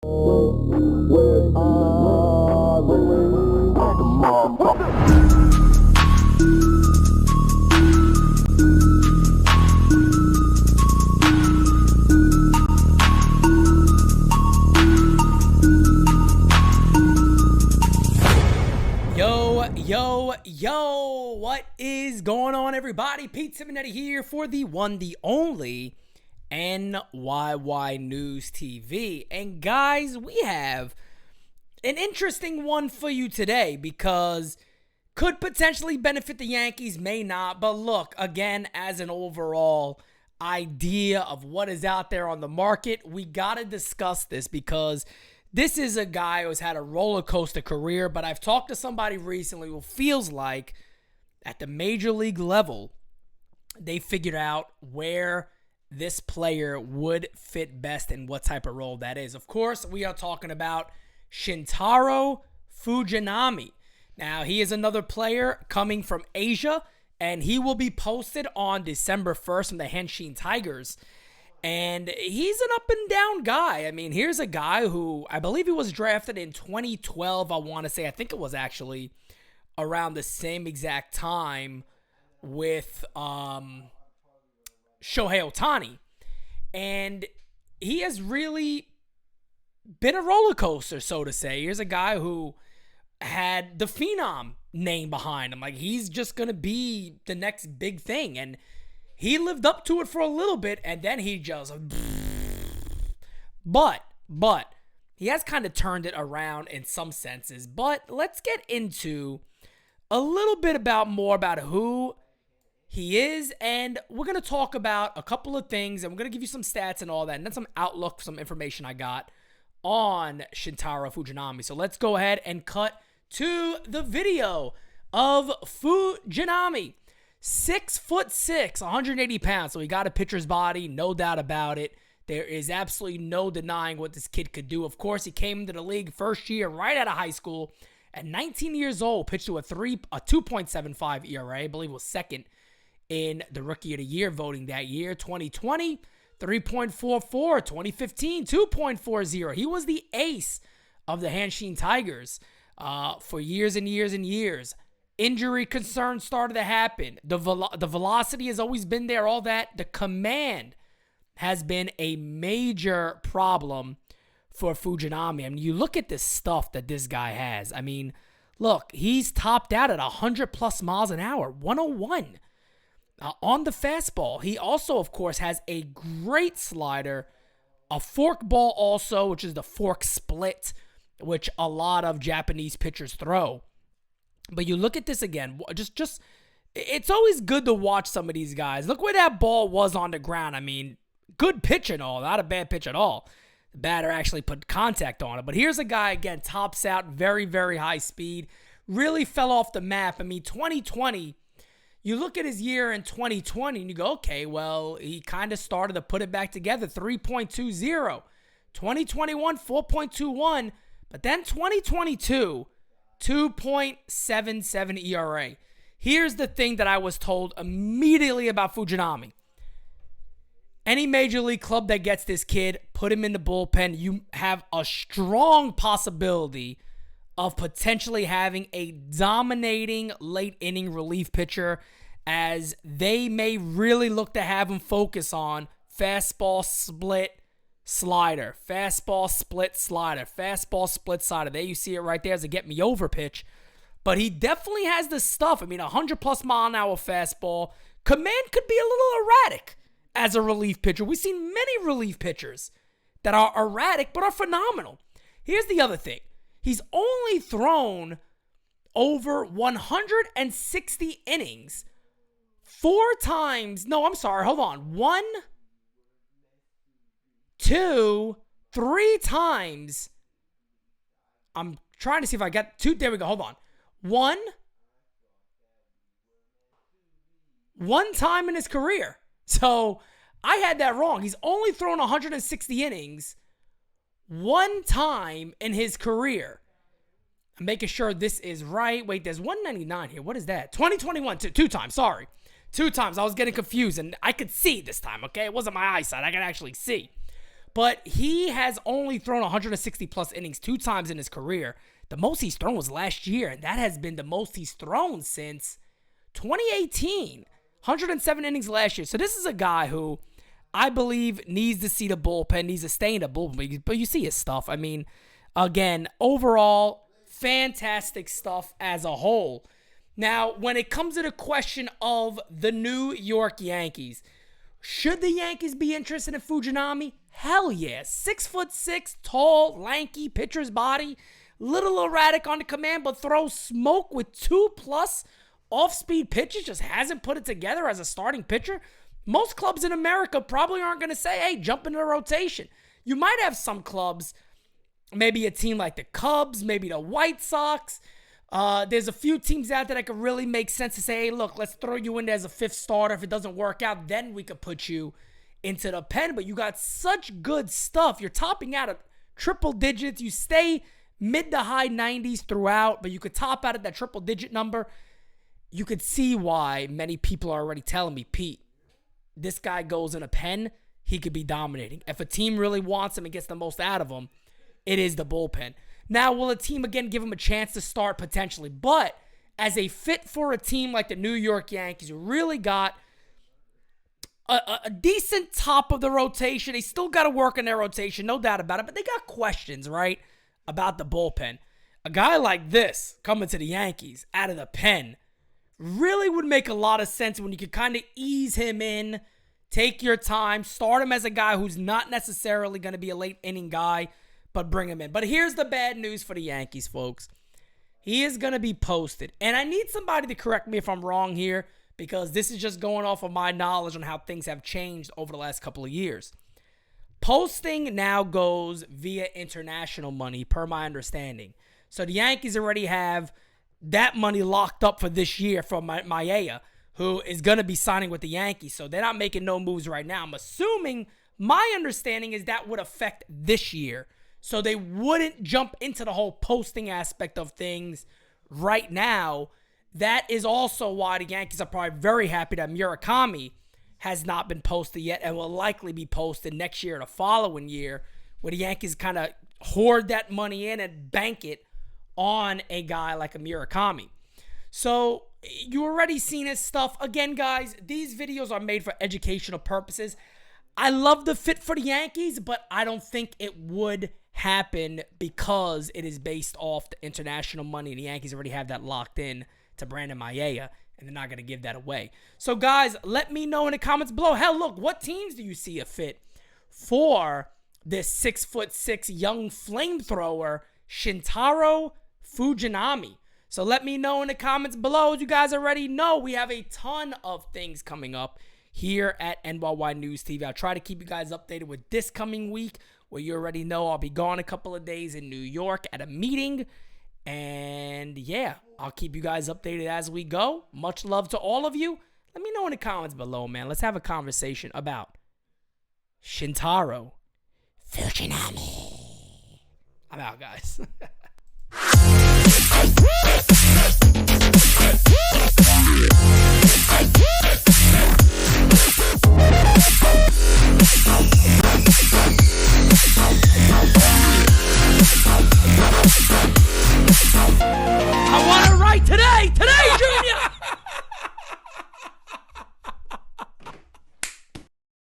Yo, what is going on, everybody? Pete Simonetti here for the one, the only NyynewsTV. And guys, we have an interesting one for you today because could potentially benefit the Yankees, may not. But look, again, as an overall idea of what is out there on the market, we got to discuss this because this is a guy who's had a roller coaster career, but I've talked to somebody recently who feels like at the major league level, they figured out where this player would fit best and what type of role that is. Of course, we are talking about Shintaro Fujinami. Now, he is another player coming from Asia, and he will be posted on December 1st from the Hanshin Tigers. And he's an up and down guy. I mean, here's a guy who I believe he was drafted in 2012, I want to say. I think it was actually around the same exact time with Shohei Ohtani. And he has really been a roller coaster, so to say. Here's a guy who had the Phenom name behind him. Like, he's just going to be the next big thing. And he lived up to it for a little bit, and then he just... But he has kind of turned it around in some senses. But let's get into a little bit more about who he is, and we're going to talk about a couple of things, and we're going to give you some stats and all that, and then some outlook, some information I got on Shintaro Fujinami. So let's go ahead and cut to the video of Fujinami. 6'6", 180 pounds. So he got a pitcher's body, no doubt about it. There is absolutely no denying what this kid could do. Of course, he came into the league first year right out of high school. At 19 years old, pitched to a 2.75 ERA. I believe was second in the Rookie of the Year voting that year. 2020, 3.44. 2015, 2.40. He was the ace of the Hanshin Tigers for years and years and years. Injury concerns started to happen. The velocity has always been there, all that. The command has been a major problem for Fujinami. I mean, you look at this stuff that this guy has. I mean, look, he's topped out at 100+ miles an hour, 101 on the fastball. He also, of course, has a great slider, a fork ball also, which is the fork split, which a lot of Japanese pitchers throw. But you look at this again, just it's always good to watch some of these guys. Look where that ball was on the ground. I mean, good pitch and all, not a bad pitch at all. The batter actually put contact on it. But here's a guy, again, tops out, very, very high speed. Really fell off the map. I mean, 2020, you look at his year in 2020 and you go, okay, well, he kind of started to put it back together, 3.20. 2021, 4.21. But then 2022, 2.77 ERA. Here's the thing that I was told immediately about Fujinami. Any major league club that gets this kid, put him in the bullpen, you have a strong possibility of potentially having a dominating late inning relief pitcher, as they may really look to have him focus on fastball split slider, fastball split slider, fastball split slider. There you see it right there as a get me over pitch. But he definitely has the stuff. I mean, 100+ mile an hour fastball. Command could be a little erratic as a relief pitcher. We've seen many relief pitchers that are erratic but are phenomenal. Here's the other thing. He's only thrown over 160 innings 4 times. No, I'm sorry. Hold on. 1, 2, 3 times. I'm trying to see if I got 2. There we go. Hold on. 1 time in his career. So I had that wrong. He's only thrown 160 innings 1 time in his career. I'm making sure this is right. Wait, there's 199 here. What is that? 2021, 2 times. Sorry. 2 times. I was getting confused, and I could see this time, okay? It wasn't my eyesight. I could actually see. But he has only thrown 160 plus innings 2 times in his career. The most he's thrown was last year, and that has been the most he's thrown since 2018. 107 innings last year. So this is a guy who I believe needs to see the bullpen, needs to stay in the bullpen. But you see his stuff. I mean, again, overall, fantastic stuff as a whole. Now, when it comes to the question of the New York Yankees, should the Yankees be interested in Fujinami? Hell yeah. 6'6", tall, lanky, pitcher's body. Little erratic on the command, but throws smoke with 2+ off-speed pitches. Just hasn't put it together as a starting pitcher. Most clubs in America probably aren't going to say, hey, jump into the rotation. You might have some clubs, maybe a team like the Cubs, maybe the White Sox. There's a few teams out there that could really make sense to say, hey, look, let's throw you in there as a 5th starter. If it doesn't work out, then we could put you into the pen. But you got such good stuff. You're topping out at triple digits. You stay mid to high 90s throughout, but you could top out at that triple digit number. You could see why many people are already telling me, Pete, this guy goes in a pen, he could be dominating. If a team really wants him and gets the most out of him, it is the bullpen. Now, will a team again give him a chance to start? Potentially. But as a fit for a team like the New York Yankees, who really got a decent top of the rotation, they still got to work on their rotation, no doubt about it, but they got questions, right, about the bullpen. A guy like this coming to the Yankees out of the pen really would make a lot of sense when you could kind of ease him in, take your time, start him as a guy who's not necessarily going to be a late inning guy, but bring him in. But here's the bad news for the Yankees, folks. He is going to be posted. And I need somebody to correct me if I'm wrong here, because this is just going off of my knowledge on how things have changed over the last couple of years. Posting now goes via international money, per my understanding. So the Yankees already have that money locked up for this year from Maya, who is going to be signing with the Yankees. So they're not making no moves right now. I'm assuming, my understanding is that would affect this year. So they wouldn't jump into the whole posting aspect of things right now. That is also why the Yankees are probably very happy that Murakami has not been posted yet and will likely be posted next year or the following year, where the Yankees kind of hoard that money in and bank it on a guy like a Murakami. So you already seen his stuff. Again, guys, these videos are made for educational purposes. I love the fit for the Yankees, but I don't think it would happen because it is based off the international money. The Yankees already have that locked in to Brandon Maya, and they're not going to give that away. So, guys, let me know in the comments below. Hell, look, what teams do you see a fit for this 6'6" young flamethrower, Shintaro Fujinami? So let me know in the comments below. As you guys already know, we have a ton of things coming up here at NYY News TV. I'll try to keep you guys updated with this coming week, where you already know I'll be gone a couple of days in New York at a meeting. And yeah, I'll keep you guys updated as we go. Much love to all of you. Let me know in the comments below, man. Let's have a conversation about Shintaro Fujinami. I'm out, guys.